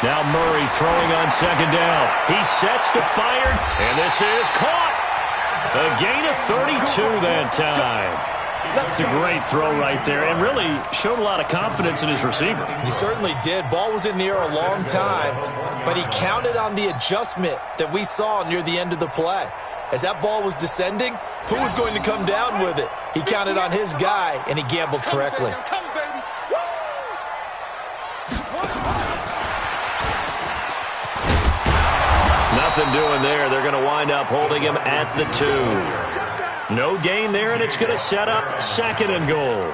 Now Murray throwing on second down. He sets to fire, and this is caught. A gain of 32 that time. That's a great throw right there, and really showed a lot of confidence in his receiver. He certainly did. Ball was in the air a long time, but he counted on the adjustment that we saw near the end of the play. As that ball was descending, who was going to come down with it? He counted on his guy, and he gambled correctly. Nothing doing there. They're going to wind up holding him at the 2. No gain there, and it's going to set up second and goal.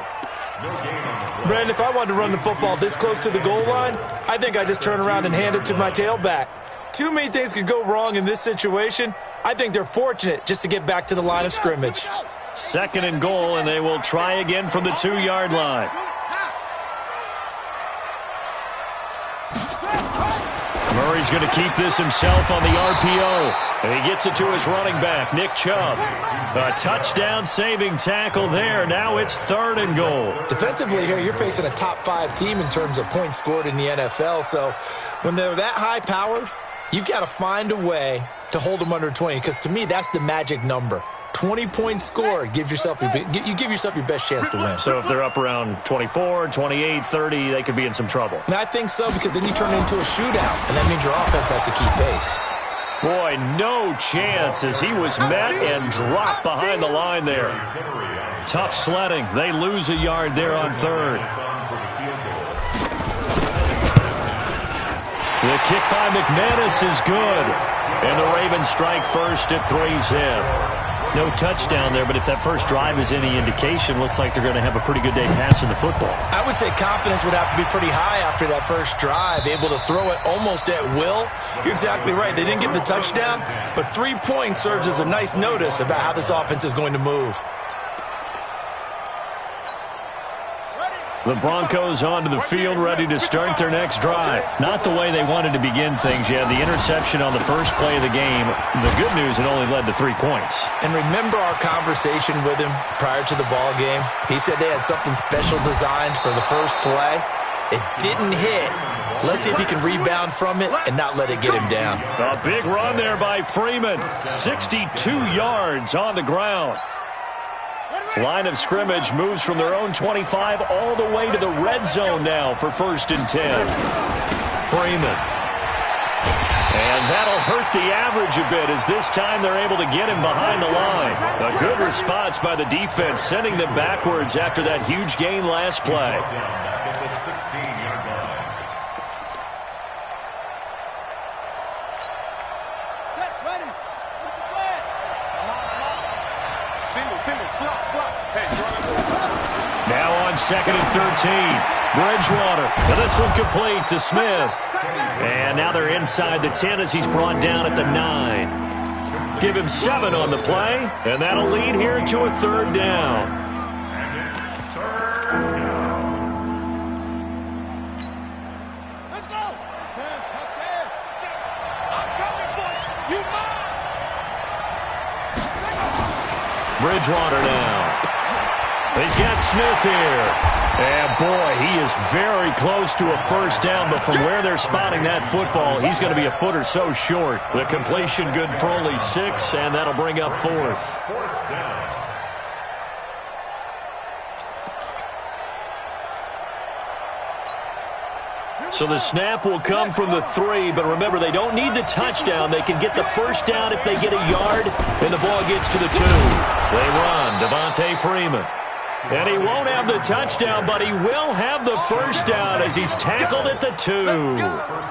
Brandon, if I wanted to run the football this close to the goal line, I think I just turn around and hand it to my tailback. Too many things could go wrong in this situation. I think they're fortunate just to get back to the line of scrimmage. Second and goal, and they will try again from the 2-yard line. Murray's going to keep this himself on the RPO. And he gets it to his running back, Nick Chubb. A touchdown-saving tackle there. Now it's third and goal. Defensively here, you're facing a top-5 team in terms of points scored in the NFL. So when they're that high-powered, you've got to find a way to hold them under 20. Because to me, that's the magic number. 20 points scored, you give yourself your best chance to win. So if they're up around 24, 28, 30, they could be in some trouble. And I think so, because then you turn it into a shootout, and that means your offense has to keep pace. Boy, no chance as he was met and dropped behind the line there. Tough sledding. They lose a yard there on third. The kick by McManus is good. And the Ravens strike first at 3-zip. No touchdown there, but if that first drive is any indication, looks like they're going to have a pretty good day passing the football. I would say confidence would have to be pretty high after that first drive, able to throw it almost at will. You're exactly right. They didn't get the touchdown, but 3 points serves as a nice notice about how this offense is going to move. The Broncos onto the field, ready to start their next drive. Not the way they wanted to begin things. You had the interception on the first play of the game. The good news, it only led to 3 points. And remember our conversation with him prior to the ball game? He said they had something special designed for the first play. It didn't hit. Let's see if he can rebound from it and not let it get him down. A big run there by Freeman. 62 yards on the ground. Line of scrimmage moves from their own 25 all the way to the red zone now for 1st and 10. Freeman. And that'll hurt the average a bit as this time they're able to get him behind the line. A good response by the defense, sending them backwards after that huge gain last play. Now on 2nd and 13. Bridgewater. And this one complete to Smith. And now they're inside the 10 as he's brought down at the 9. Give him 7 on the play. And that'll lead here to a 3rd down. Let's go. I'm coming for you. Bridgewater now. He's got Smith here. And, boy, he is very close to a first down, but from where they're spotting that football, he's going to be a foot or so short. The completion good for only 6, and that'll bring up 4th. So the snap will come from the 3, but remember, they don't need the touchdown. They can get the first down if they get a yard, and the ball gets to the 2. They run, Devontae Freeman. And he won't have the touchdown, but he will have the first down as he's tackled at the 2.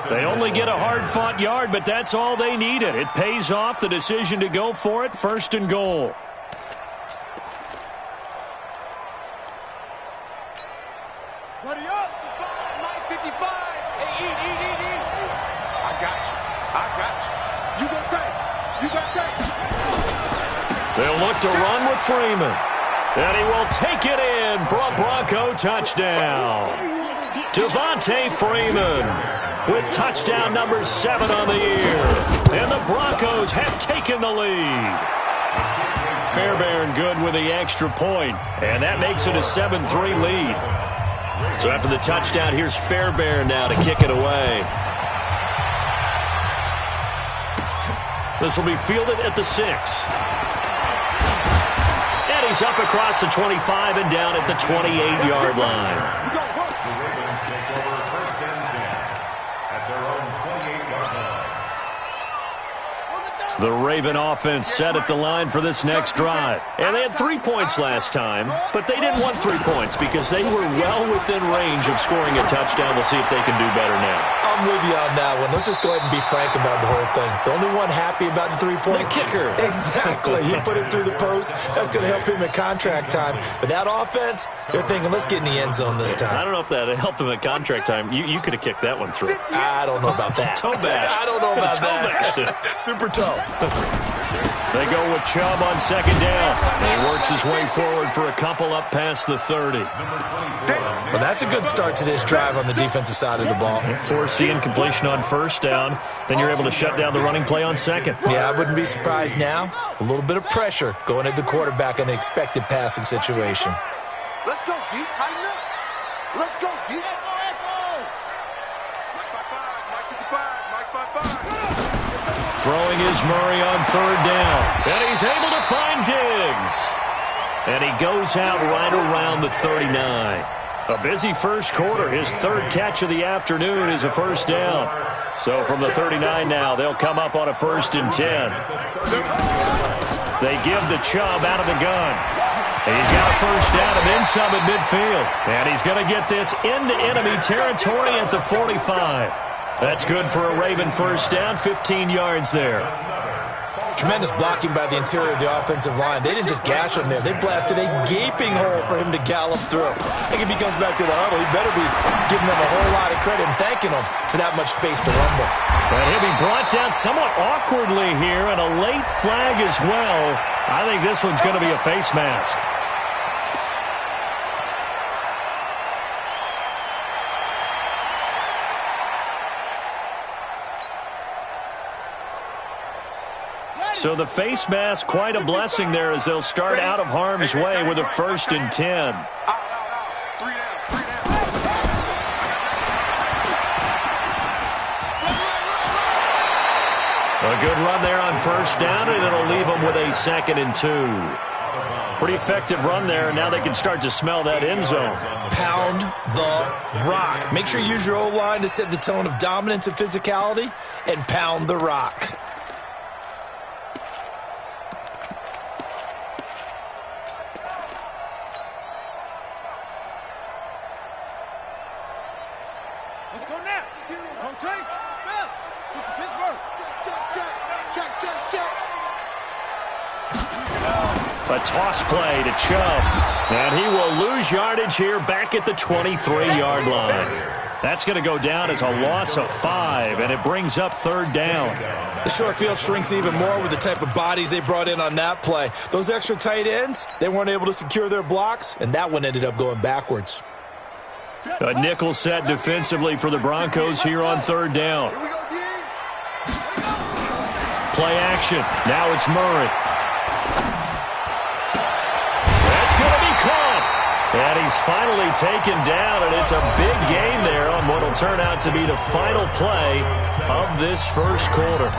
They only get a hard-fought yard, but that's all they needed. It pays off the decision to go for it, 1st and goal. Buddy up. 55. Hey, eat. I got you. You gonna take. They'll look to run with Freeman. And he will take it in for a Bronco touchdown. Devontae Freeman with touchdown number 7 on the year. And the Broncos have taken the lead. Fairbairn good with the extra point. And that makes it a 7-3 lead. So after the touchdown, here's Fairbairn now to kick it away. This will be fielded at the 6. And he's up across the 25 and down at the 28-yard line. The Ravens take over 1st and 10 at their own 28-yard line. The Raven offense set at the line for this next drive. And they had 3 points last time, but they didn't want 3 points because they were well within range of scoring a touchdown. We'll see if they can do better now. I'm with you on that one. Let's just go ahead and be frank about the whole thing. The only one happy about the 3-point The kicker. Exactly. He put it through the post. That's going to help him at contract time. But that offense, they're thinking, let's get in the end zone this time. I don't know if that helped him at contract time. You could have kicked that one through. I don't know about that. Toe bash. I don't know about Toe that. Super toe. They go with Chubb on 2nd down. And he works his way forward for a couple up past the 30. Well, that's a good start to this drive on the defensive side of the ball. Forcing incompletion on 1st down. Then you're able to shut down the running play on 2nd. Yeah, I wouldn't be surprised now. A little bit of pressure going at the quarterback in an expected passing situation. Let's go, D. Tighten up. Let's go, D. Mike 55, Mike 55. Throwing is Murray on 3rd down. And he's able to find Diggs. And he goes out right around the 39. A busy first quarter. His 3rd catch of the afternoon is a 1st down. So from the 39 now, they'll come up on a 1st and 10. They give the Chubb out of the gun. He's got a 1st down and then some at midfield. And he's going to get this into enemy territory at the 45. That's good for a Raven 1st down, 15 yards there. Tremendous blocking by the interior of the offensive line. They didn't just gash him there. They blasted a gaping hole for him to gallop through. I think if he comes back to the huddle, he better be giving them a whole lot of credit and thanking them for that much space to rumble. And he'll be brought down somewhat awkwardly here, and a late flag as well. I think this one's going to be a face mask. So the face mask, quite a blessing there as they'll start out of harm's way with a 1st and 10. Out. 3 down. A good run there on 1st down, and it'll leave them with a 2nd and 2. Pretty effective run there. Now they can start to smell that end zone. Pound the rock. Make sure you use your O-line to set the tone of dominance and physicality, and pound the rock. Let's go now. Rotate. Spell. Pittsburgh. Check. A toss play to Chubb. And he will lose yardage here back at the 23-yard line. That's going to go down as a loss of 5, and it brings up 3rd down. The short field shrinks even more with the type of bodies they brought in on that play. Those extra tight ends, they weren't able to secure their blocks, and that one ended up going backwards. A nickel set defensively for the Broncos here on 3rd down. Play action. Now it's Murray. That's going to be caught. And he's finally taken down, and it's a big gain there on what will turn out to be the final play of this first quarter.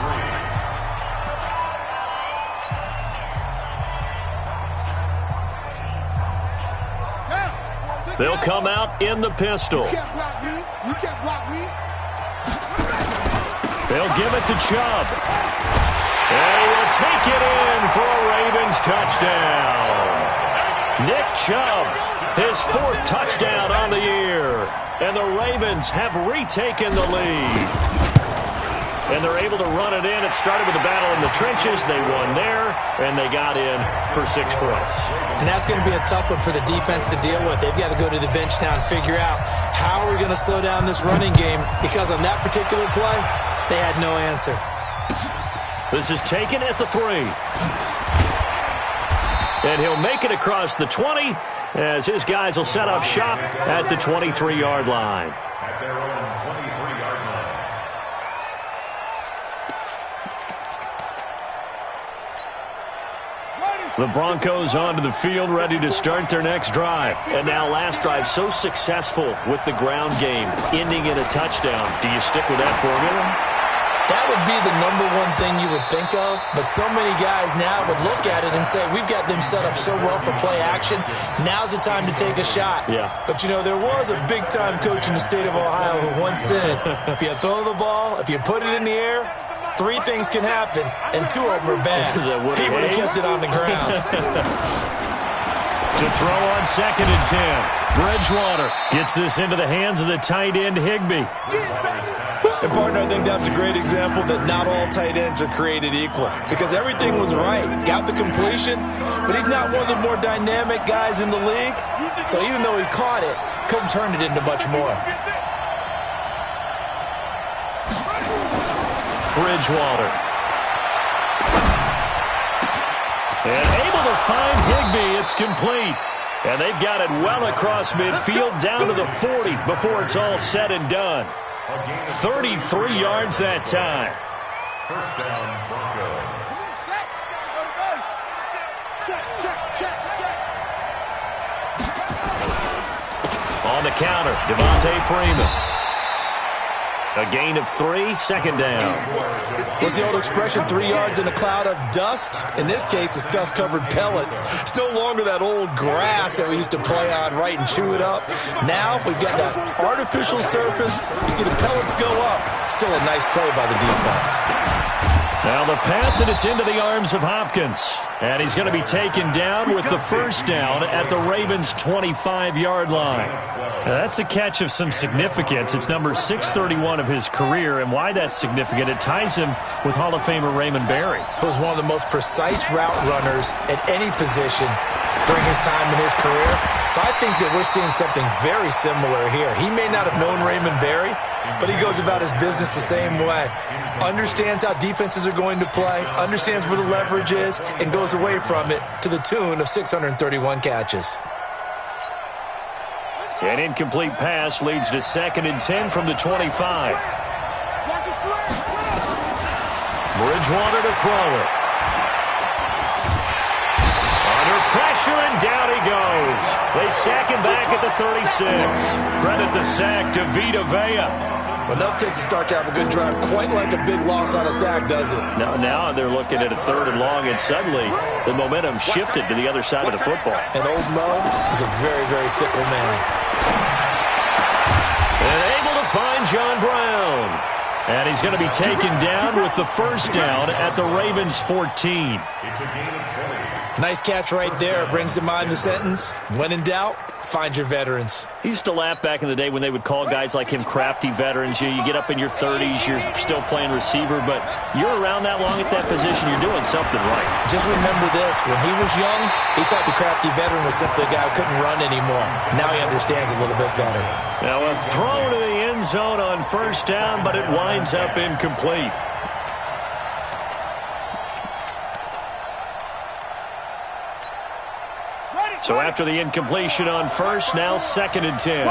They'll come out in the pistol. You can't block me. They'll give it to Chubb. And he will take it in for a Ravens touchdown. Nick Chubb, his 4th touchdown on the year. And the Ravens have retaken the lead. And they're able to run it in. It started with a battle in the trenches. They won there, and they got in for 6 points. And that's going to be a tough one for the defense to deal with. They've got to go to the bench now and figure out how are we going to slow down this running game, because on that particular play, they had no answer. This is taken at the 3. And he'll make it across the 20 as his guys will set up shop at the 23-yard line. At their own 23-yard line. The Broncos onto the field, ready to start their next drive. And now last drive so successful with the ground game, ending in a touchdown. Do you stick with that formula? That would be the number one thing you would think of, but so many guys now would look at it and say, we've got them set up so well for play action, now's the time to take a shot. Yeah. But, you know, there was a big-time coach in the state of Ohio who once said, if you throw the ball, if you put it in the air, 3 things can happen, and 2 of them are bad. He would have kept it on the ground. To throw on 2nd and 10. Bridgewater gets this into the hands of the tight end, Higbee. And, partner, I think that's a great example that not all tight ends are created equal because everything was right. Got the completion, but he's not one of the more dynamic guys in the league. So even though he caught it, couldn't turn it into much more. Bridgewater. And able to find Higbee. It's complete. And they've got it well across midfield down to the 40 before it's all said and done. 33 yards that time. First down, Broncos. On the counter, Devontae Freeman. A gain of 3, 2nd down. What's the old expression, 3 yards in a cloud of dust? In this case, it's dust-covered pellets. It's no longer that old grass that we used to play on, right, and chew it up. Now we've got that artificial surface. You see the pellets go up. Still a nice play by the defense. Now the pass, and it's into the arms of Hopkins. And he's going to be taken down with the first down at the Ravens' 25-yard line. Now that's a catch of some significance. It's number 631 of his career, and why that's significant, it ties him with Hall of Famer Raymond Berry. Who was one of the most precise route runners at any position during his time in his career. So I think that we're seeing something very similar here. He may not have known Raymond Berry, but he goes about his business the same way. Understands how defenses are going to play, understands where the leverage is, and goes away from it to the tune of 631 catches. An incomplete pass leads to 2nd and 10 from the 25. Bridgewater to throw it. Under pressure, and down he goes. They sack him back at the 36. Credit the sack to Vita Vea. Enough takes a start to have a good drive. Quite like a big loss on a sack, does it? Now they're looking at a 3rd and long, and suddenly the momentum shifted to the other side of the football. And old Mo is a very, very fickle man. And able to find John Brown. And he's going to be taken down with the first down at the Ravens' 14. It's a gain of 20. Nice catch right there. Brings to mind the sentence, when in doubt, find your veterans. He used to laugh back in the day when they would call guys like him crafty veterans. You get up in your 30s, you're still playing receiver, but you're around that long at that position, you're doing something right. Just remember this, when he was young, he thought the crafty veteran was simply a guy who couldn't run anymore. Now he understands a little bit better. Now a throw to the end zone on first down, but it winds up incomplete. So after the incompletion on first, now 2nd and 10.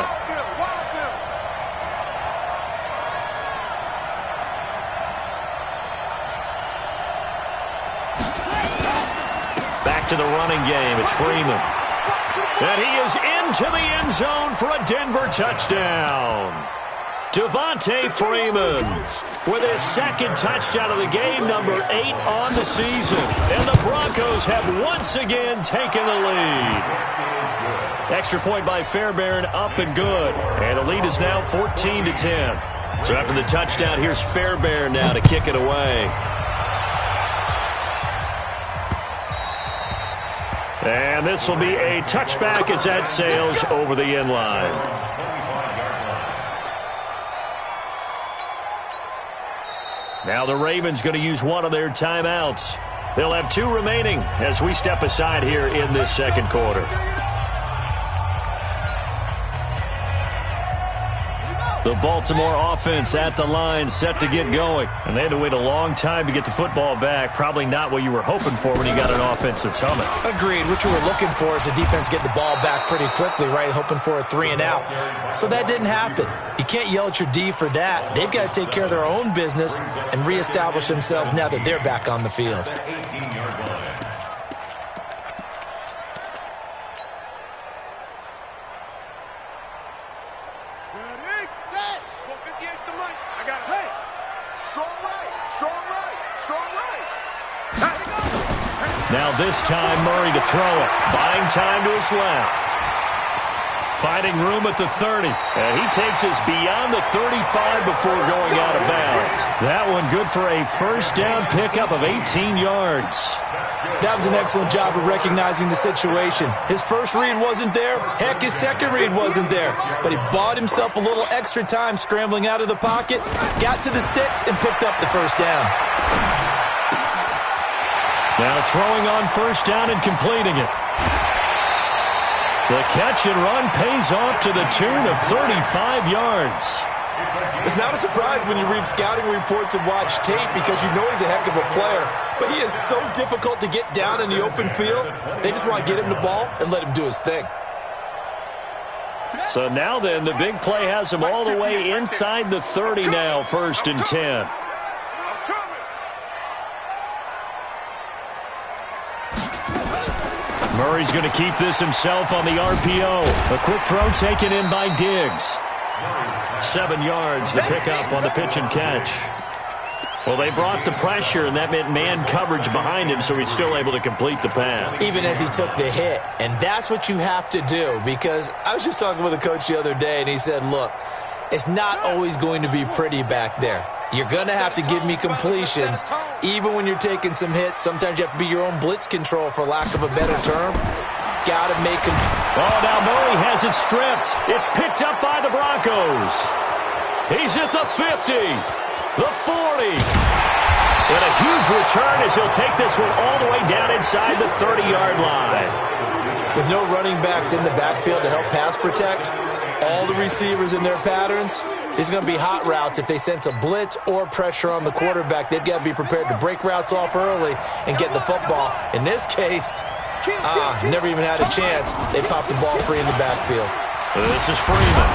Back to the running game. It's Freeman. And he is into the end zone for a Denver touchdown. Devontae Freeman with his 2nd touchdown of the game, number 8 on the season. And the Broncos have once again taken the lead. Extra point by Fairbairn, up and good. And the lead is now 14-10. So after the touchdown, here's Fairbairn now to kick it away. And this will be a touchback as that sails over the end line. Now the Ravens going to use one of their timeouts. They'll have 2 remaining as we step aside here in this 2nd quarter. The Baltimore offense at the line, set to get going. And they had to wait a long time to get the football back. Probably not what you were hoping for when you got an offense that's humming. Agreed. What you were looking for is the defense get the ball back pretty quickly, right? Hoping for a 3 and out. So that didn't happen. You can't yell at your D for that. They've got to take care of their own business and reestablish themselves now that they're back on the field. 18-yard line. Strong right. Strong right. Strong right. Now this time, Murray to throw it. Buying time to his left. Finding room at the 30. And he takes us beyond the 35 before going out of bounds. That one good for a first down pickup of 18 yards. That was an excellent job of recognizing the situation. His first read wasn't there. Heck, his second read wasn't there. But he bought himself a little extra time scrambling out of the pocket, got to the sticks, and picked up the first down. Now throwing on first down and completing it. The catch and run pays off to the tune of 35 yards. It's not a surprise when you read scouting reports and watch tape because you know he's a heck of a player. But he is so difficult to get down in the open field. They just want to get him the ball and let him do his thing. So now then, the big play has him all the way inside the 30 now, 1st and 10. Murray's going to keep this himself on the RPO. A quick throw taken in by Diggs. 7 yards, the pickup on the pitch and catch. Well, they brought the pressure, and that meant man coverage behind him, so he's still able to complete the pass. Even as he took the hit. And that's what you have to do, because I was just talking with a coach the other day, and he said, look, it's not always going to be pretty back there. You're going to have to give me completions, even when you're taking some hits. Sometimes you have to be your own blitz control, for lack of a better term. Got to make him. Oh, now Murray has it stripped. It's picked up by the Broncos. He's at the 50, the 40. And a huge return as he'll take this one all the way down inside the 30-yard line. With no running backs in the backfield to help pass protect, all the receivers in their patterns, these are going to be hot routes. If they sense a blitz or pressure on the quarterback, they've got to be prepared to break routes off early and get the football. In this case, never even had a chance. They popped the ball free in the backfield. This is Freeman.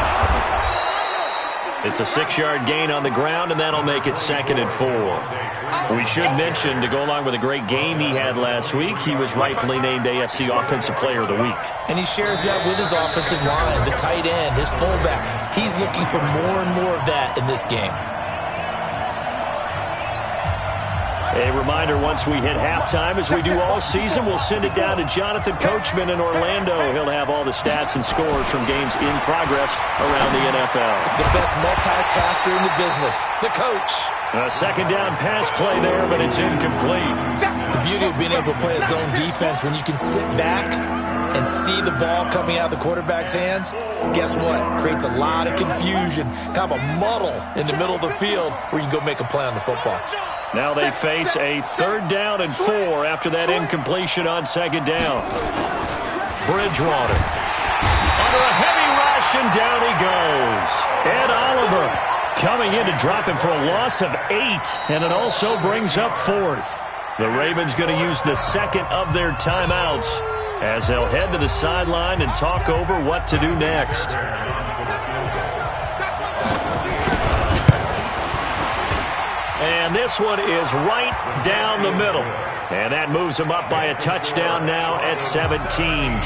It's a 6-yard gain on the ground, and that'll make it 2nd and 4. We should mention, to go along with a great game he had last week, he was rightfully named AFC Offensive Player of the Week. And he shares that with his offensive line, the tight end, his fullback. He's looking for more and more of that in this game. A reminder, once we hit halftime, as we do all season, we'll send it down to Jonathan Coachman in Orlando. He'll have all the stats and scores from games in progress around the NFL. The best multitasker in the business, the coach. A 2nd down pass play there, but it's incomplete. The beauty of being able to play a zone defense when you can sit back and see the ball coming out of the quarterback's hands, guess what? Creates a lot of confusion, kind of a muddle in the middle of the field where you can go make a play on the football. Now they face a 3rd down and 4 after that incompletion on 2nd down. Bridgewater. Under a heavy rush, and down he goes. Ed Oliver coming in to drop him for a loss of 8, and it also brings up 4th. The Ravens going to use the 2nd of their timeouts as they'll head to the sideline and talk over what to do next. And this one is right down the middle. And that moves him up by a touchdown now at 17-10.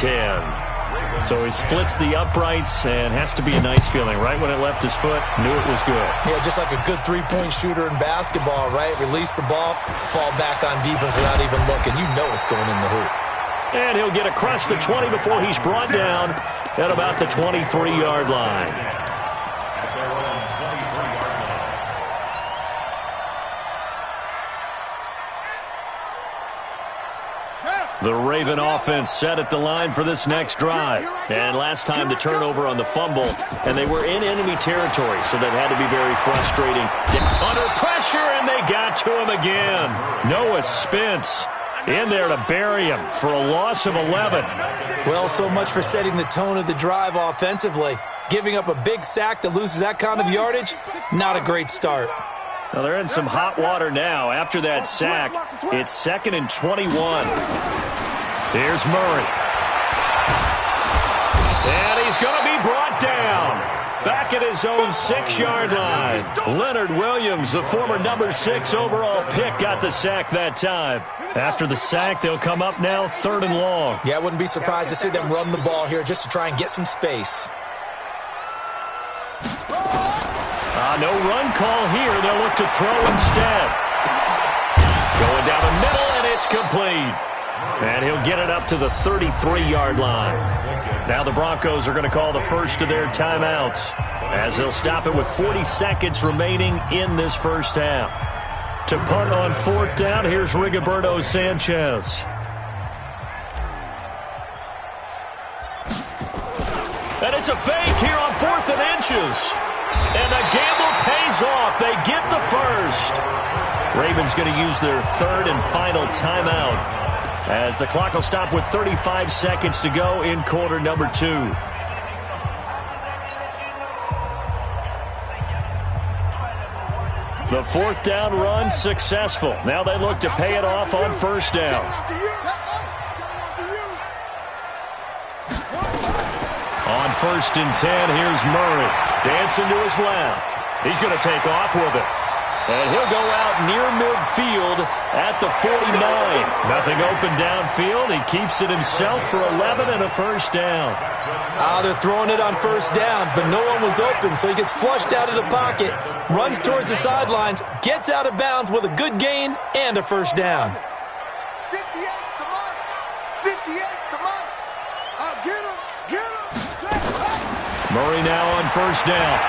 So he splits the uprights, and has to be a nice feeling. Right when it left his foot, knew it was good. Yeah, just like a good three-point shooter in basketball, right? Release the ball, fall back on defense without even looking. You know it's going in the hoop. And he'll get across the 20 before he's brought down at about the 23-yard line. The Raven offense set at the line for this next drive. And last time the turnover on the fumble, and they were in enemy territory, so that had to be very frustrating. Under pressure, and they got to him again. Noah Spence in there to bury him for a loss of 11. Well, so much for setting the tone of the drive offensively. Giving up a big sack that loses that kind of yardage, not a great start. Well, they're in some hot water now. After that sack, it's 2nd and 21. Here's Murray. And he's going to be brought down. Back at his own 6-yard line. Leonard Williams, the former number 6 overall pick, got the sack that time. After the sack, they'll come up now 3rd and long. Yeah, I wouldn't be surprised to see them run the ball here just to try and get some space. No run call here. They'll look to throw instead. Going down the middle, and it's complete. And he'll get it up to the 33-yard line. Now the Broncos are going to call the first of their timeouts, as they'll stop it with 40 seconds remaining in this first half. To punt on fourth down, here's Rigoberto Sanchez. And it's a fake here on 4th and inches. And the gamble pays off. They get the first. Ravens going to use their third and final timeout, as the clock will stop with 35 seconds to go in quarter number 2. The fourth down run successful. Now they look to pay it off on first down. On 1st and 10, here's Murray. Dancing to his left. He's going to take off with it. And he'll go out near midfield at the 49. Nothing open downfield. He keeps it himself for 11 and a first down. They're throwing it on first down, but no one was open, so he gets flushed out of the pocket, runs towards the sidelines, gets out of bounds with a good gain and a first down. 58's the money. 58's the money. Get him. Murray now on first down.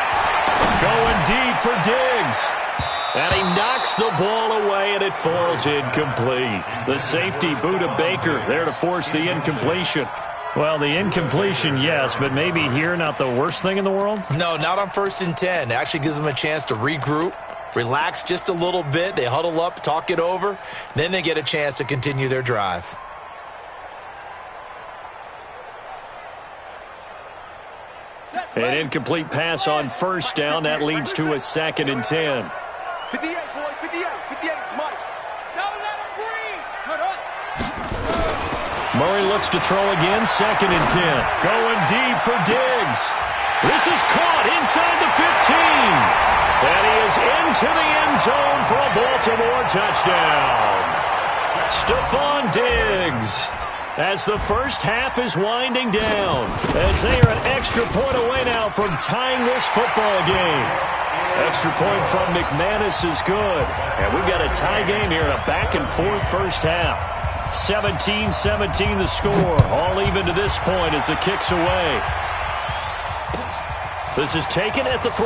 Going deep for Diggs. And he knocks the ball away, and it falls incomplete. The safety, Budda Baker, there to force the incompletion. Well, the incompletion, yes, but maybe here not the worst thing in the world? No, not on 1st and 10. It actually gives them a chance to regroup, relax just a little bit. They huddle up, talk it over. Then they get a chance to continue their drive. An incomplete pass on first down. That leads to a 2nd and 10. 58, boy, 58. 58's money. Don't let him breathe. Cut up. Murray looks to throw again. 2nd and 10. Going deep for Diggs. This is caught inside the 15. And he is into the end zone for a Baltimore touchdown. Stephon Diggs. As the first half is winding down, as they are an extra point away now from tying this football game. Extra point from McManus is good. And we've got a tie game here in a back-and-forth first half. 17-17 the score. All even to this point as the kick's away. This is taken at the 3.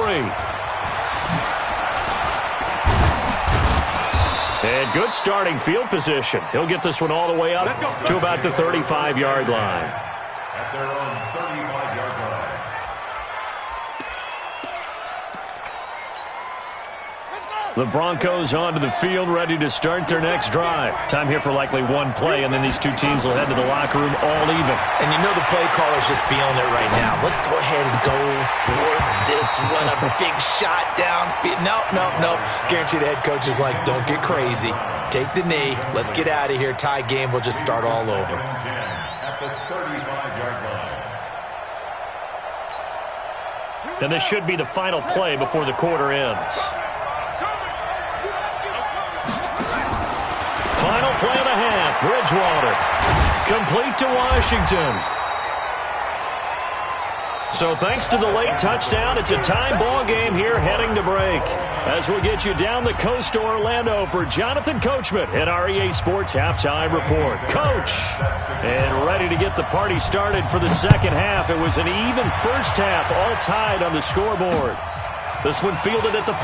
And good starting field position. He'll get this one all the way up to about the 35-yard line. At their own 35-yard line. The Broncos onto the field, ready to start their next drive. Time here for likely one play, and then these two teams will head to the locker room all even. And you know the play caller's just feeling it right now. Let's go ahead and go for this one. A big shot downfield. No. Guarantee the head coach is like, don't get crazy. Take the knee. Let's get out of here. Tie game. We'll just start all over. At the 35-yard line. And this should be the final play before the quarter ends. Final play of the half. Bridgewater. Complete to Washington. So thanks to the late touchdown, it's a time ball game here heading to break. As we'll get you down the coast to Orlando for Jonathan Coachman at our EA Sports Halftime Report. Coach, and ready to get the party started for the second half. It was an even first half, all tied on the scoreboard. This one fielded at the 5.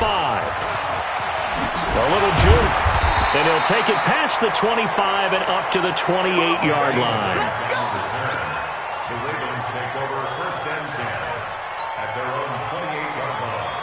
A little juke. And he'll take it past the 25 and up to the 28-yard line. The Ravens take over 1st and 10 at their own 28-yard line.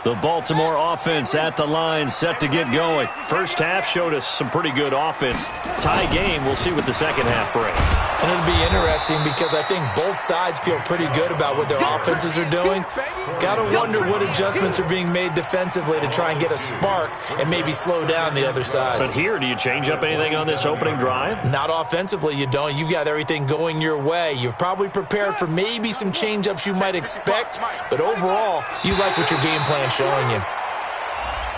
The Baltimore offense at the line, set to get going. First half showed us some pretty good offense. Tie game, we'll see what the second half brings. And it'll be interesting because I think both sides feel pretty good about what their offenses are doing. Got to wonder what adjustments are being made defensively to try and get a spark and maybe slow down the other side. But here, do you change up anything on this opening drive? Not offensively, you don't. You've got everything going your way. You've probably prepared for maybe some change-ups you might expect, but overall, you like what your game plan's showing you.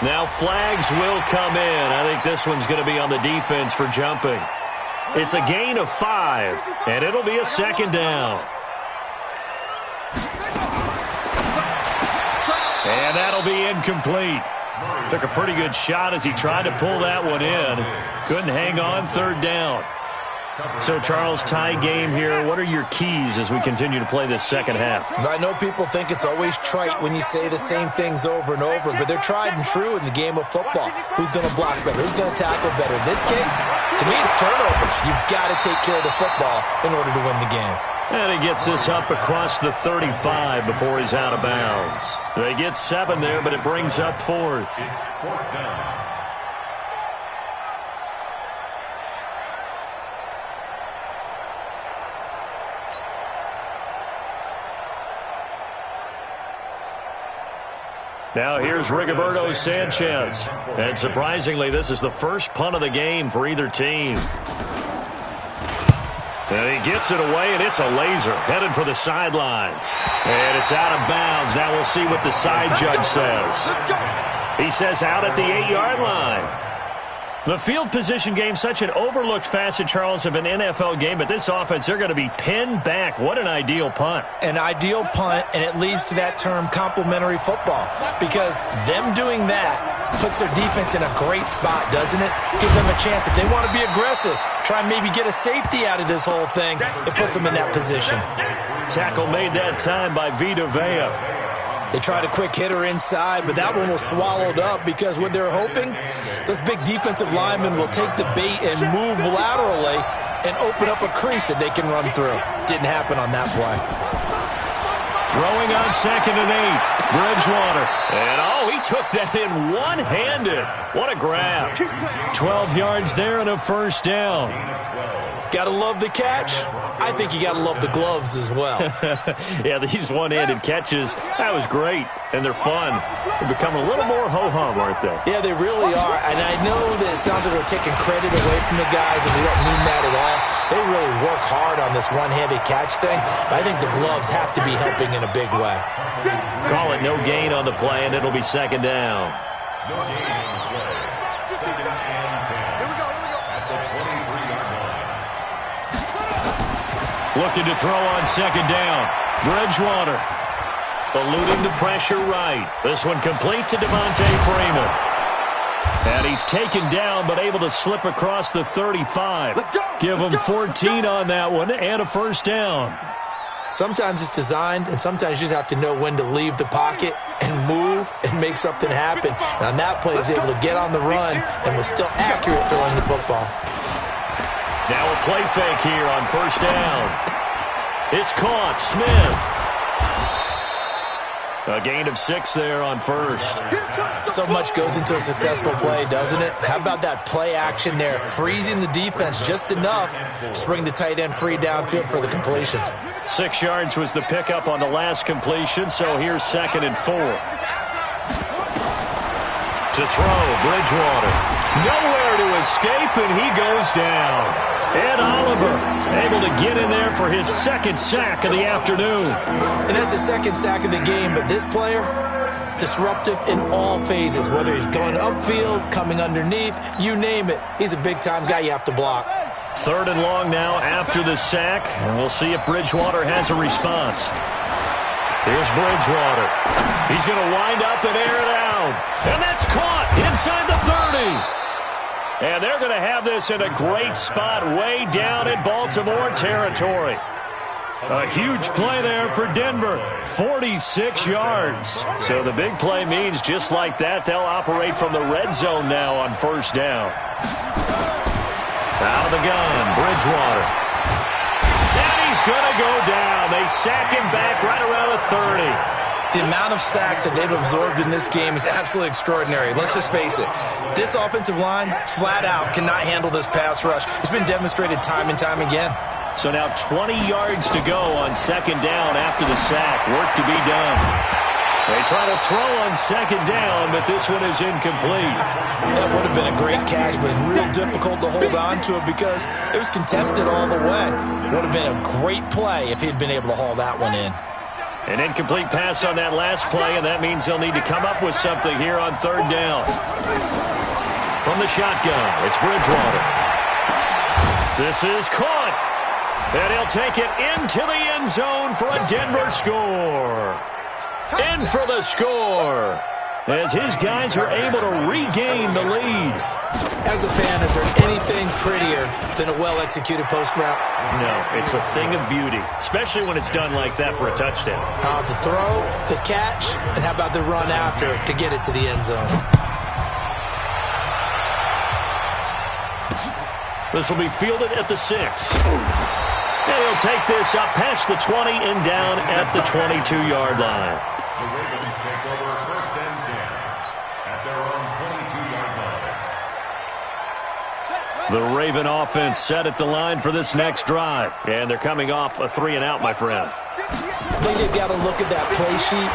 Now flags will come in. I think this one's going to be on the defense for jumping. It's a gain of 5, and it'll be a second down. And that'll be incomplete. Took a pretty good shot as he tried to pull that one in. Couldn't hang on, third down. So, Charles, tie game here. What are your keys as we continue to play this second half? I know people think it's always trite when you say the same things over and over, but they're tried and true in the game of football. Who's going to block better? Who's going to tackle better? In this case, to me, it's turnovers. You've got to take care of the football in order to win the game. And he gets this up across the 35 before he's out of bounds. They get 7 there, but it brings up 4th. It's 4th down. Now here's Rigoberto Sanchez. And surprisingly, this is the first punt of the game for either team. And he gets it away, and it's a laser headed for the sidelines. And it's out of bounds. Now we'll see what the side judge says. He says out at the 8-yard line. The field position game, such an overlooked facet, Charles, of an NFL game. But this offense, they're going to be pinned back. What an ideal punt. An ideal punt, and it leads to that term complementary football. Because them doing that puts their defense in a great spot, doesn't it? Gives them a chance. If they want to be aggressive, try and maybe get a safety out of this whole thing, it puts them in that position. Tackle made that time by Vita Vea. They tried a quick hitter inside, but that one was swallowed up because what they're hoping, those big defensive linemen will take the bait and move laterally and open up a crease that they can run through. Didn't happen on that play. Throwing on 2nd and 8. Bridgewater. And, he took that in one-handed. What a grab. 12 yards there and a first down. Gotta love the catch. I think you gotta love the gloves as well. Yeah, these one-handed catches, that was great. And they're fun. They're becoming a little more ho-hum, aren't they? Yeah, they really are. And I know that it sounds like we're taking credit away from the guys, and we don't mean that at all. They really work hard on this one-handed catch thing. But I think the gloves have to be helping in a big way. Call it no gain on the play, and it'll be second down. No gain on the play. 2nd and 10. Here we go. At the 23-yard line. Looking to throw on 2nd down. Bridgewater. Eluding the pressure right. This one complete to Devontae Freeman. And he's taken down, but able to slip across the 35. Give him 14 on that one and a first down. Sometimes it's designed, and sometimes you just have to know when to leave the pocket and move and make something happen. And on that play, he was able to get on the run and was still accurate throwing the football. Now a play fake here on first down. It's caught. Smith. A gain of 6 there on first. So much goes into a successful play, doesn't it? How about that play action there? Freezing the defense just enough to bring the tight end free downfield for the completion. 6 yards was the pickup on the last completion, so here's 2nd and 4. To throw, Bridgewater. Nowhere to escape, and he goes down. Ed Oliver able to get in there for his 2nd sack of the afternoon. And that's the 2nd sack of the game, but this player, disruptive in all phases, whether he's going upfield, coming underneath, you name it. He's a big-time guy you have to block. 3rd and long now after the sack, and we'll see if Bridgewater has a response. Here's Bridgewater. He's going to wind up and air it out. And that's caught inside the 30. And they're going to have this in a great spot way down in Baltimore territory. A huge play there for Denver, 46 yards. So the big play means just like that, they'll operate from the red zone now on first down. Out of the gun, Bridgewater. And he's going to go down. They sack him back right around the 30. The amount of sacks that they've absorbed in this game is absolutely extraordinary. Let's just face it. This offensive line, flat out, cannot handle this pass rush. It's been demonstrated time and time again. So now 20 yards to go on 2nd down after the sack. Work to be done. They try to throw on 2nd down, but this one is incomplete. That would have been a great catch, but it's real difficult to hold on to it because it was contested all the way. Would have been a great play if he'd been able to haul that one in. An incomplete pass on that last play, and that means they'll need to come up with something here on third down. From the shotgun, it's Bridgewater. This is caught. And he'll take it into the end zone for a Denver score. In for the score, as his guys are able to regain the lead. As a fan, is there anything prettier than a well-executed post route? No, it's a thing of beauty, especially when it's done like that for a touchdown. The throw, the catch, and how about the run after to get it to the end zone? This will be fielded at the 6. And he'll take this up past the 20 and down at the 22-yard line. The Ravens take over first and 10 at their own 22-yard line. The Raven offense set at the line for this next drive. And they're coming off a 3-and-out, my friend. I think they've got to look at that play sheet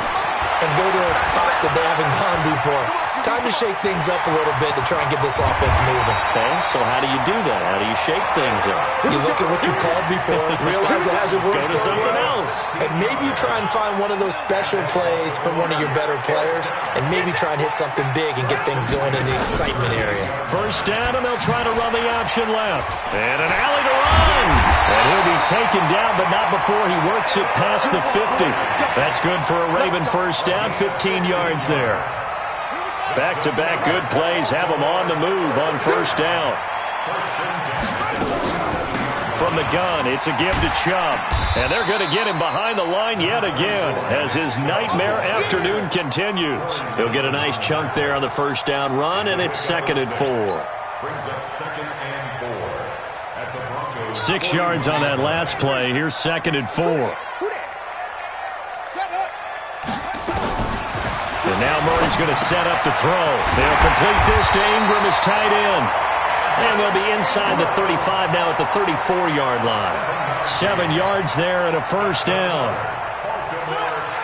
and go to a spot that they haven't gone before. Time to shake things up a little bit to try and get this offense moving. Okay, so how do you do that? How do you shake things up? You look at what you called before, realize it hasn't worked Go to so something well, else. and maybe you try and find one of those special plays from one of your better players, and maybe try and hit something big and get things going in the excitement area. First down, and they'll try to run the option left. And an alley to run. And he'll be taken down, but not before he works it past the 50. That's good for a Raven first down, 15 yards there. Back-to-back good plays have them on the move on first down. From the gun, it's a give to Chubb. And they're going to get him behind the line yet again as his nightmare afternoon continues. He'll get a nice chunk there on the first down run, and it's 2nd and 4. Brings up 2nd and 4 at the Broncos. 6 yards on that last play. Here's 2nd and 4. And now Murray's going to set up to throw. They'll complete this to Ingram as tight end. And they'll be inside the 35 now at the 34-yard line. 7 yards there and a first down.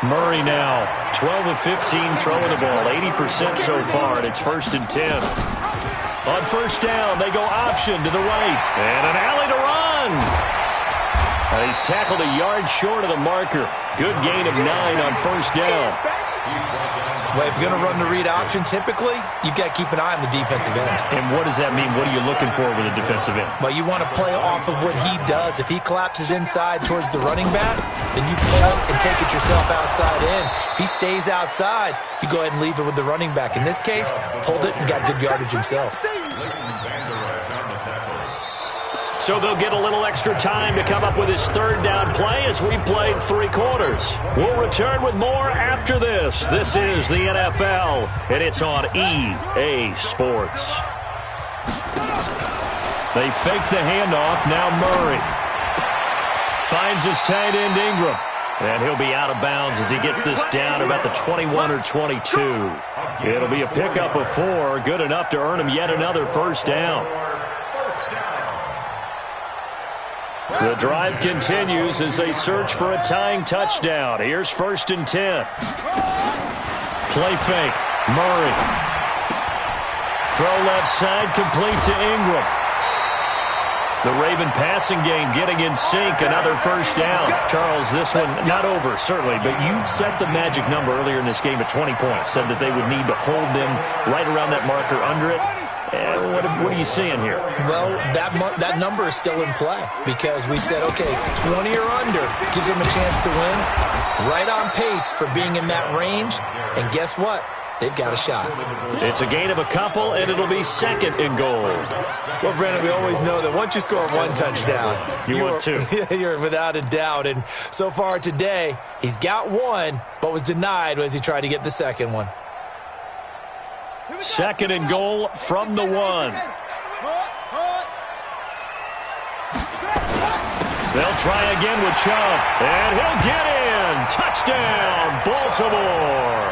Murray now 12 of 15 throwing the ball, 80% so far, and it's 1st and 10. On first down, they go option to the right. And an alley to run. He's tackled a yard short of the marker. Good gain of 9 on first down. Well, if you're going to run the read option, typically, you've got to keep an eye on the defensive end. And what does that mean? What are you looking for with a defensive end? Well, you want to play off of what he does. If he collapses inside towards the running back, then you pull and take it yourself outside in. If he stays outside, you go ahead and leave it with the running back. In this case, pulled it and got good yardage himself. So they'll get a little extra time to come up with his third down play as we played 3 quarters. We'll return with more after this. This is the NFL, and it's on EA Sports. They fake the handoff. Now Murray finds his tight end Ingram. And he'll be out of bounds as he gets this down about the 21 or 22. It'll be a pickup of 4, good enough to earn him yet another first down. The drive continues as they search for a tying touchdown. Here's 1st and 10. Play fake. Murray. Throw left side, complete to Ingram. The Raven passing game getting in sync. Another first down. Charles, this one not over, certainly, but you set the magic number earlier in this game at 20 points. Said that they would need to hold them right around that marker under it. What are you seeing here? Well, that number is still in play because we said, okay, 20 or under gives them a chance to win. Right on pace for being in that range. And guess what? They've got a shot. It's a gain of a couple, and it'll be 2nd and goal. Well, Brandon, we always know that once you score 1 touchdown, you want 2. You're without a doubt. And so far today, he's got 1, but was denied as he tried to get the second one. 2nd and goal from the 1. They'll try again with Chubb, and he'll get in. Touchdown, Baltimore.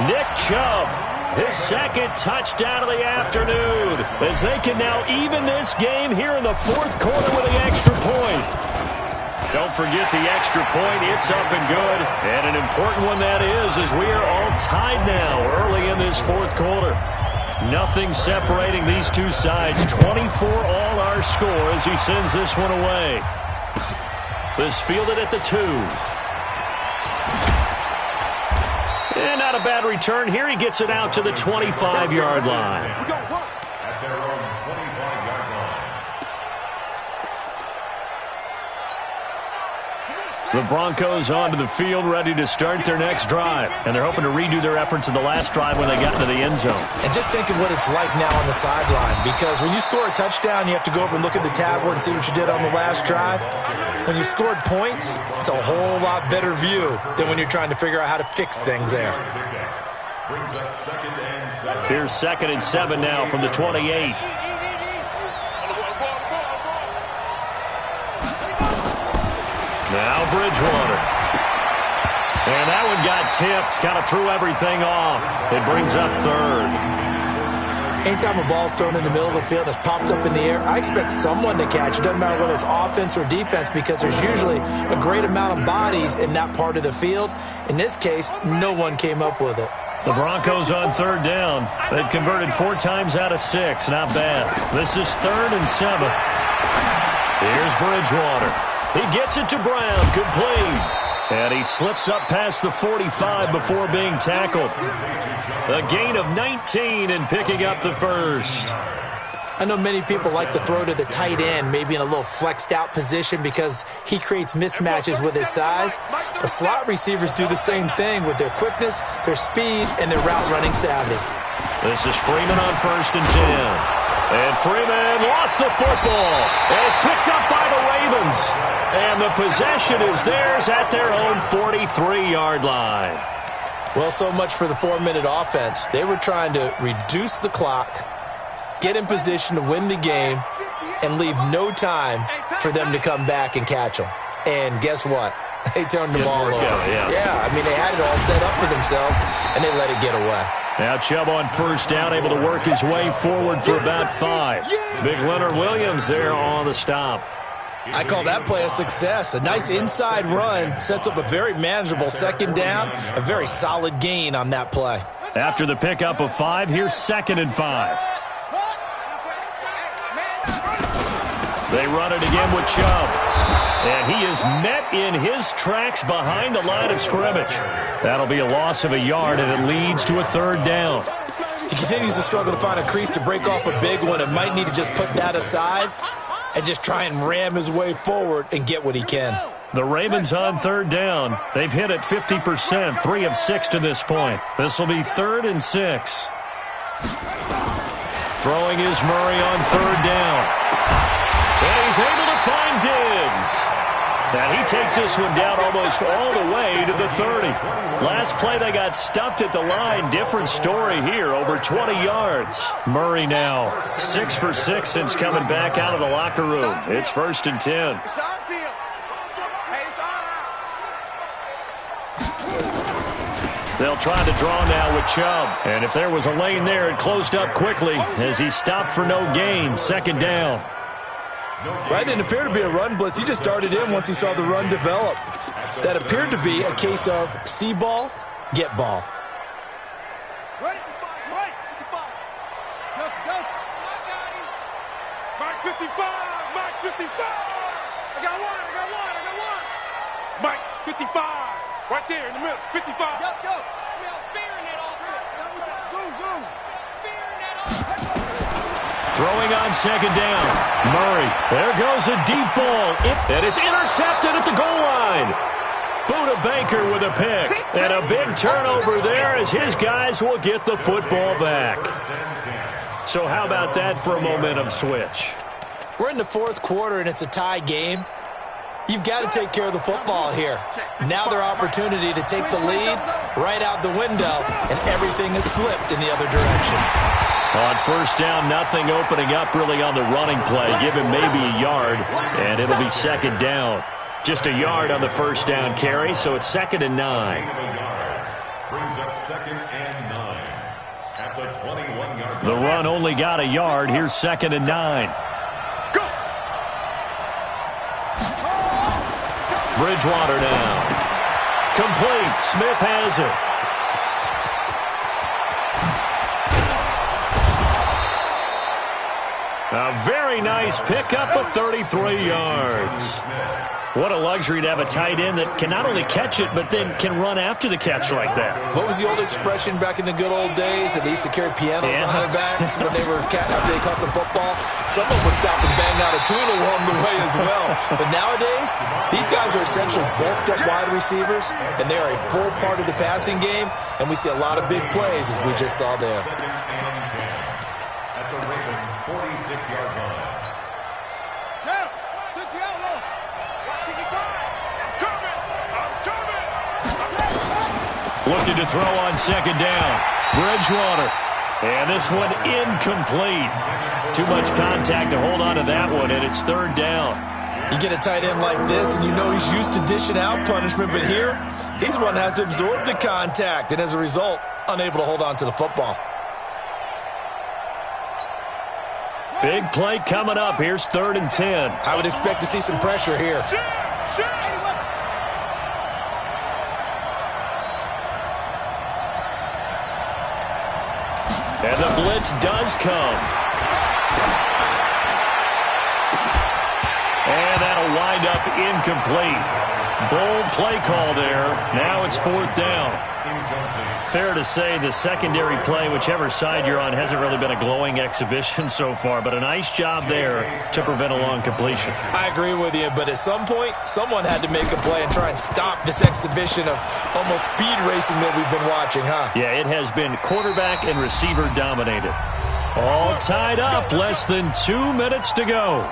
Nick Chubb, his 2nd touchdown of the afternoon, as they can now even this game here in the 4th quarter with the extra point. Don't forget the extra point. It's up and good. And an important one that is, as we are all tied now early in this 4th quarter. Nothing separating these two sides. 24 all our score as he sends this one away. This fielded at the 2. And not a bad return here. He gets it out to the 25-yard line. At their own 25-yard line. The Broncos onto the field, ready to start their next drive. And they're hoping to redo their efforts in the last drive when they got into the end zone. And just think of what it's like now on the sideline, because when you score a touchdown, you have to go over and look at the tablet and see what you did on the last drive. When you scored points, it's a whole lot better view than when you're trying to figure out how to fix things there. Brings up 2nd and 7. Here's 2nd and 7 now from the 28. Now Bridgewater. And that one got tipped, kind of threw everything off. It brings up 3rd. Anytime a ball's thrown in the middle of the field and it's popped up in the air, I expect someone to catch it. Doesn't matter whether it's offense or defense, because there's usually a great amount of bodies in that part of the field. In this case, no one came up with it. The Broncos on 3rd down. They've converted 4 times out of 6. Not bad. This is 3rd and 7. Here's Bridgewater. He gets it to Brown, complete. And he slips up past the 45 before being tackled. A gain of 19 and picking up the 1st. I know many people like to throw to the tight end, maybe in a little flexed out position because he creates mismatches with his size. But slot receivers do the same thing with their quickness, their speed, and their route running savvy. This is Freeman on 1st and 10. And Freeman lost the football. And it's picked up by the Ravens. And the possession is theirs at their own 43-yard line. Well, so much for the 4-minute offense. They were trying to reduce the clock, get in position to win the game, and leave no time for them to come back and catch them. And guess what? They turned the ball over. Yeah, I mean, they had it all set up for themselves, and they let it get away. Now Chubb on 1st down, able to work his way forward for about 5. Big Leonard Williams there on the stop. I call that play a success. A nice inside run sets up a very manageable 2nd down, a very solid gain on that play. After the pickup of 5, here's 2nd and 5. They run it again with Chubb. And he is met in his tracks behind the line of scrimmage. That'll be a loss of a yard, and it leads to a 3rd down. He continues to struggle to find a crease to break off a big one and might need to just put that aside and just try and ram his way forward and get what he can. The Ravens on 3rd down. They've hit it 50%, 3 of 6 to this point. This will be 3rd and 6. Throwing is Murray on 3rd down. And he's able to find Diggs. And he takes this one down almost all the way to the 30. Last play, they got stuffed at the line. Different story here, over 20 yards. Murray now 6 for 6 since coming back out of the locker room. It's 1st and 10. They'll try to draw now with Chubb. And if there was a lane there, it closed up quickly as he stopped for no gain. 2nd down. That didn't appear to be a run blitz. He just darted in once he saw the run develop. That appeared to be a case of see ball, get ball. Ready? Right. 55. Mike 55. Mike 55. I got one. Mike 55. Right there in the middle. 55. Go. Smell fear in that offense. Zoom. Fear in that offense. Throwing on 2nd down. Murray. There goes a deep ball. And it's intercepted at the goal line. Buda Baker with a pick. And a big turnover there as his guys will get the football back. So how about that for a momentum switch? We're in the 4th quarter and it's a tie game. You've got to take care of the football here. Now their opportunity to take the lead right out the window, and everything is flipped in the other direction. On 1st down, nothing opening up really on the running play. Give him maybe a yard, and it'll be 2nd down. Just a yard on the 1st down carry, so it's 2nd and 9. Brings up 2nd and 9 at the 21-yard line. The run only got a yard. Here's 2nd and 9. Bridgewater now. Complete. Smith has it. A very nice pickup of 33 yards. What a luxury to have a tight end that can not only catch it, but then can run after the catch like that. What was the old expression back in the good old days that they used to carry pianos on their backs when they were after they caught the football? Someone would stop and bang out a tune along the way as well. But nowadays, these guys are essentially bulked up wide receivers, and they are a full part of the passing game, and we see a lot of big plays as we just saw there. At the Ravens' 46-yard line. Looking to throw on second down. Bridgewater. And this one incomplete. Too much contact to hold on to that one, and it's third down. You get a tight end like this, and you know he's used to dishing out punishment, but here, he's the one that has to absorb the contact, and as a result, unable to hold on to the football. Big play coming up. Here's 3rd and 10. I would expect to see some pressure here. And the blitz does come. And that'll wind up incomplete. Bold play call there. Now it's 4th down. Fair to say the secondary play, whichever side you're on, hasn't really been a glowing exhibition so far, but a nice job there to prevent a long completion. I agree with you, but at some point, someone had to make a play and try and stop this exhibition of almost speed racing that we've been watching, huh? Yeah, it has been quarterback and receiver dominated. All tied up, less than 2 minutes to go.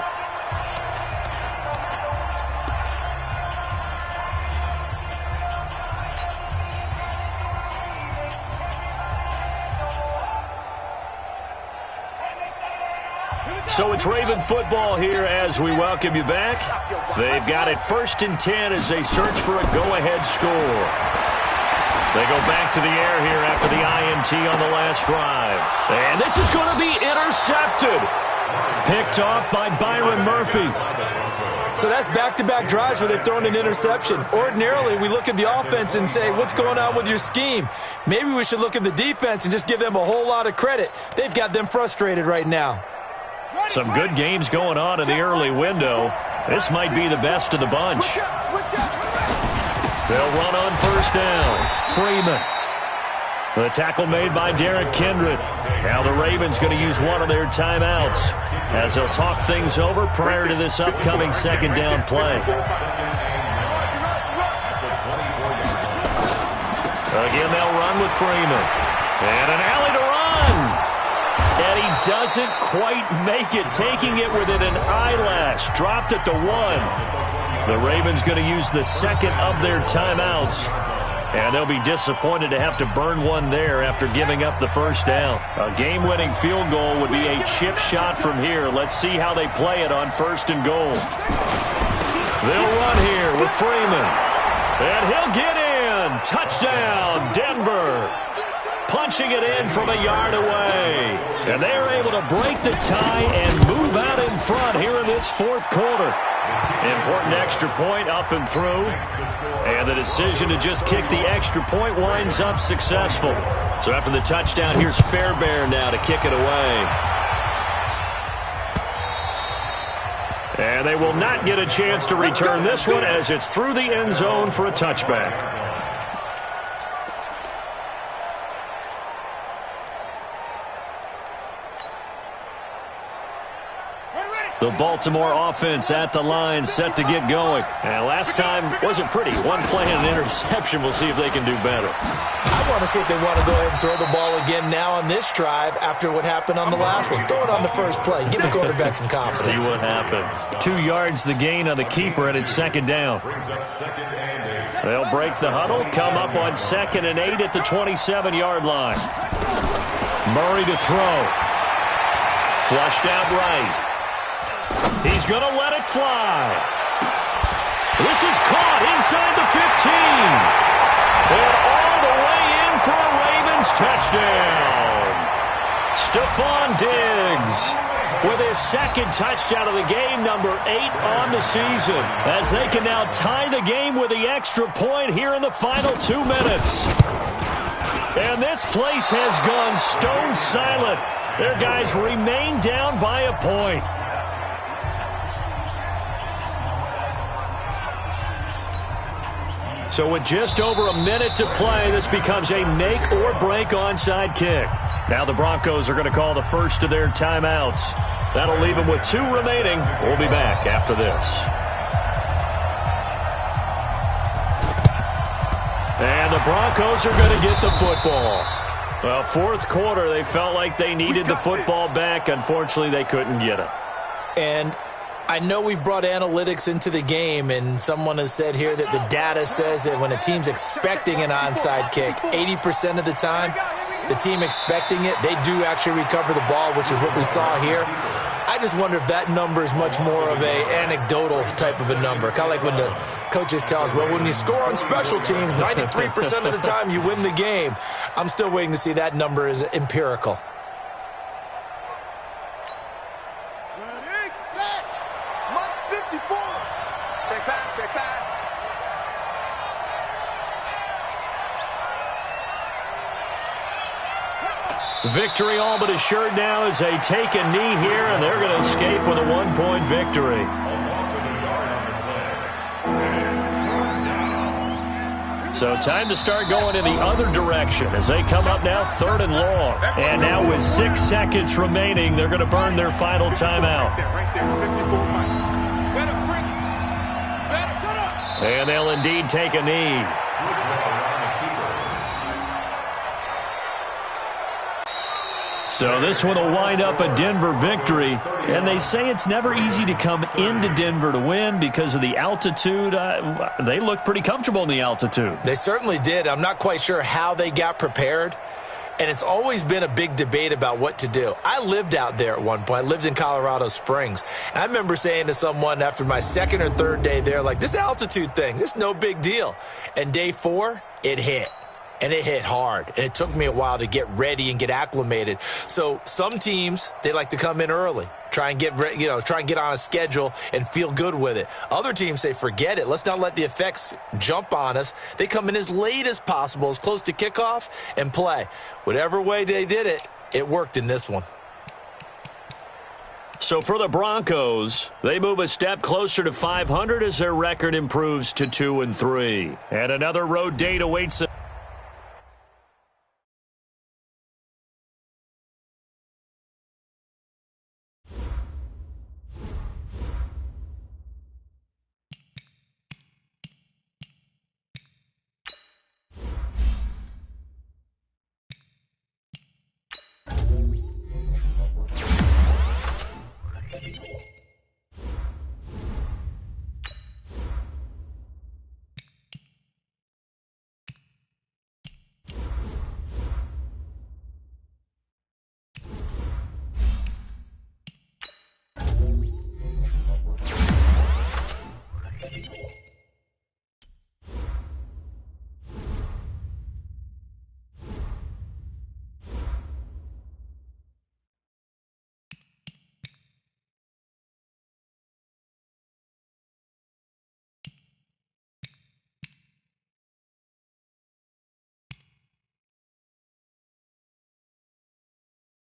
So it's Raven football here as we welcome you back. They've got it 1st and 10 as they search for a go-ahead score. They go back to the air here after the INT on the last drive. And this is going to be intercepted. Picked off by Byron Murphy. So that's back-to-back drives where they've thrown an interception. Ordinarily, we look at the offense and say, what's going on with your scheme? Maybe we should look at the defense and just give them a whole lot of credit. They've got them frustrated right now. Some good games going on in the early window. This might be the best of the bunch. They'll run on 1st down. Freeman. The tackle made by Derek Kindred. Now the Ravens going to use one of their timeouts as they'll talk things over prior to this upcoming 2nd down play. Again, they'll run with Freeman. And an alley to run. And he doesn't quite make it, taking it within an eyelash. Dropped at the 1. The Ravens going to use the 2nd of their timeouts. And they'll be disappointed to have to burn one there after giving up the 1st down. A game-winning field goal would be a chip shot from here. Let's see how they play it on 1st and goal. They'll run here with Freeman. And he'll get in. Touchdown, Denver. Punching it in from a yard away. And they are able to break the tie and move out in front here in this 4th quarter. Important extra point up and through. And the decision to just kick the extra point winds up successful. So after the touchdown, here's Fairbairn now to kick it away. And they will not get a chance to return this one as it's through the end zone for a touchback. The Baltimore offense at the line, set to get going. And last time wasn't pretty. One play and an interception. We'll see if they can do better. I want to see if they want to go ahead and throw the ball again now on this drive after what happened on the last one. Throw it on the first play. Give the quarterback some confidence. See what happens. 2 yards the gain on the keeper, and it's 2nd down. They'll break the huddle, come up on 2nd and 8 at the 27-yard line. Murray to throw. Flushed out right. He's going to let it fly. This is caught inside the 15. And all the way in for a Ravens touchdown. Stephon Diggs with his 2nd touchdown of the game, number 8 on the season, as they can now tie the game with the extra point here in the final 2 minutes. And this place has gone stone silent. Their guys remain down by a point. So with just over a minute to play, this becomes a make-or-break onside kick. Now the Broncos are going to call the first of their timeouts. That'll leave them with 2 remaining. We'll be back after this. And the Broncos are going to get the football. Well, fourth quarter, they felt like they needed the football back. Unfortunately, they couldn't get it. And I know we brought analytics into the game, and someone has said here that the data says that when a team's expecting an onside kick, 80% of the time, the team expecting it, they do actually recover the ball, which is what we saw here. I just wonder if that number is much more of a anecdotal type of a number. Kind of like when the coaches tell us, well, when you score on special teams, 93% of the time you win the game. I'm still waiting to see that number is empirical. Ready, set, Mike 54. Check pass, check pass. Victory all but assured now as they take a knee here, and they're going to escape with a 1-point victory. So time to start going in the other direction as they come up now 3rd and long. And now with 6 seconds remaining, they're going to burn their final timeout. And they'll indeed take a knee. So this one will wind up a Denver victory. And they say it's never easy to come into Denver to win because of the altitude. They look pretty comfortable in the altitude. They certainly did. I'm not quite sure how they got prepared. And it's always been a big debate about what to do. I lived out there at one point. I lived in Colorado Springs. And I remember saying to someone after my 2nd or 3rd day there, like, this altitude thing, this is no big deal. And day 4, it hit. And it hit hard. And it took me a while to get ready and get acclimated. So some teams, they like to come in early, try and get on a schedule and feel good with it. Other teams say, forget it. Let's not let the effects jump on us. They come in as late as possible, as close to kickoff, and play. Whatever way they did it, it worked in this one. So for the Broncos, they move a step closer to 500 as their record improves to 2-3. And another road date awaits them.